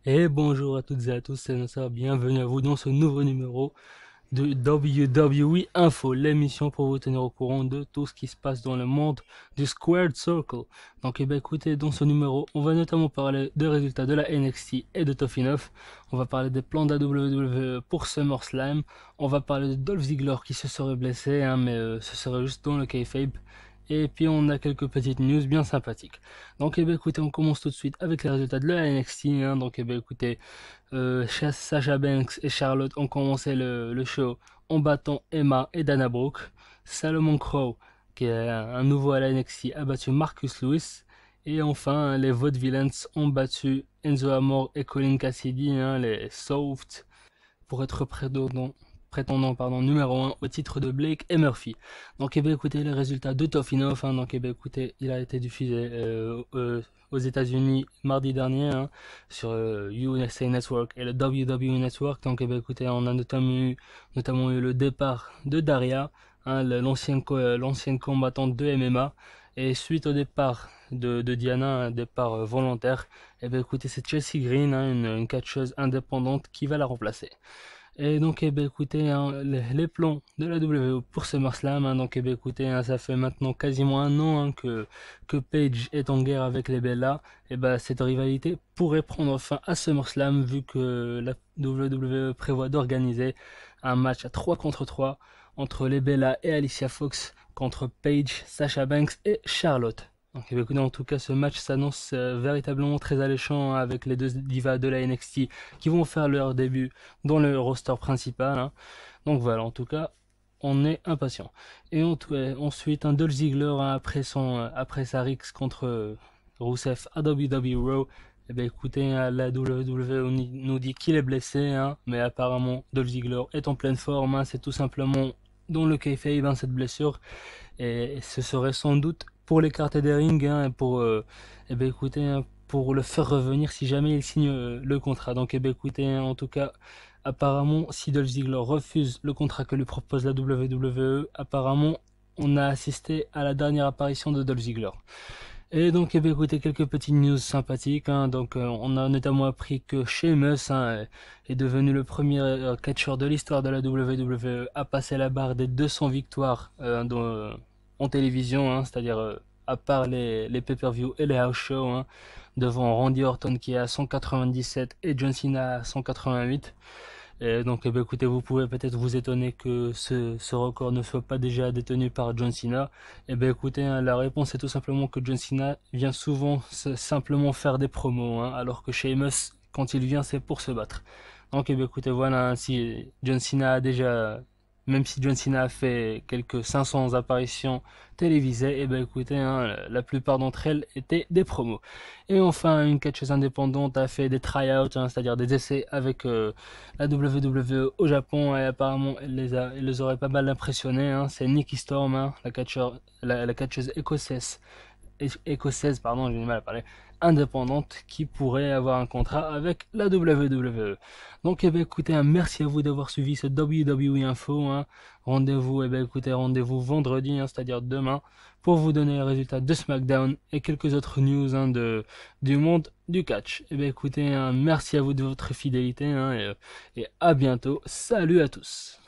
Et bonjour à toutes et à tous, c'est Nassar, bienvenue à vous dans ce nouveau numéro de WWE Info, l'émission pour vous tenir au courant de tout ce qui se passe dans le monde du Squared Circle. Donc écoutez, dans ce numéro, on va notamment parler des résultats de la NXT et de Tough Enough, on va parler des plans de la WWE pour SummerSlam, on va parler de Dolph Ziggler qui se serait blessé, mais ce serait juste dans le kayfabe. Et puis on a quelques petites news bien sympathiques. Donc écoutez, on commence tout de suite avec les résultats de la NXT. Donc écoutez, Sasha Banks et Charlotte ont commencé le show en battant Emma et Dana Brooke. Salomon Crow, qui est un nouveau à la NXT, a battu Marcus Lewis. Et enfin, les Vaudevillains ont battu Enzo Amore et Colin Cassidy, les Soft, pour être prétendant numéro un au titre de Blake et Murphy. Donc écoutez les résultats de Tough Enough. Donc écoutez, il a été diffusé aux États-Unis mardi dernier, sur USA Network et le WWE Network. Donc écoutez, on a notamment eu le départ de Daria, l'ancienne combattante de MMA. Et suite au départ de Diana, un départ volontaire, écoutez, c'est Chelsea Green, une catcheuse indépendante qui va la remplacer. Et donc, écoutez, les plans de la WWE pour SummerSlam, donc, écoutez, ça fait maintenant quasiment un an, que Paige est en guerre avec les Bella. Cette rivalité pourrait prendre fin à SummerSlam, vu que la WWE prévoit d'organiser un match à 3 contre 3 entre les Bella et Alicia Fox contre Paige, Sasha Banks et Charlotte. Donc, écoutez, en tout cas, ce match s'annonce véritablement très alléchant, avec les deux divas de la NXT qui vont faire leur début dans le roster principal. Donc voilà, en tout cas, on est impatient. Et ensuite, un Dolph Ziggler, après sa rixe contre Rusev à WWE Raw. Écoutez, la WWE nous dit qu'il est blessé, mais apparemment Dolph Ziggler est en pleine forme. C'est tout simplement dans le kayfabe, cette blessure, et ce serait sans doute pour l'écarter des rings, et pour écoutez, pour le faire revenir si jamais il signe le contrat. Donc écoutez, en tout cas, apparemment, si Dolph Ziggler refuse le contrat que lui propose la WWE, apparemment on a assisté à la dernière apparition de Dolph Ziggler. Et donc, écoutez, quelques petites news sympathiques. Donc, on a notamment appris que Sheamus, est devenu le premier catcheur de l'histoire de la WWE à passer la barre des 200 victoires en télévision, c'est-à-dire à part les pay-per-view et les house shows, devant Randy Orton qui est à 197 et John Cena à 188. Et donc, écoutez, vous pouvez peut-être vous étonner que ce record ne soit pas déjà détenu par John Cena. Écoutez, la réponse est tout simplement que John Cena vient souvent simplement faire des promos, alors que Sheamus, quand il vient, c'est pour se battre. Donc, écoutez, voilà, si John Cena a déjà, même si John Cena a fait quelques 500 apparitions télévisées, écoutez, la plupart d'entre elles étaient des promos. Et enfin, une catcheuse indépendante a fait des try-outs, c'est-à-dire des essais avec la WWE au Japon, et apparemment elle les aurait pas mal impressionnés. C'est Nikki Storm, la catcheuse écossaise, pardon, j'ai du mal à parler, indépendante, qui pourrait avoir un contrat avec la WWE. Donc, écoutez, merci à vous d'avoir suivi ce WWE Info. Rendez-vous, rendez-vous vendredi, c'est-à-dire demain, pour vous donner les résultats de SmackDown et quelques autres news, du monde du catch. Écoutez, merci à vous de votre fidélité, et à bientôt. Salut à tous.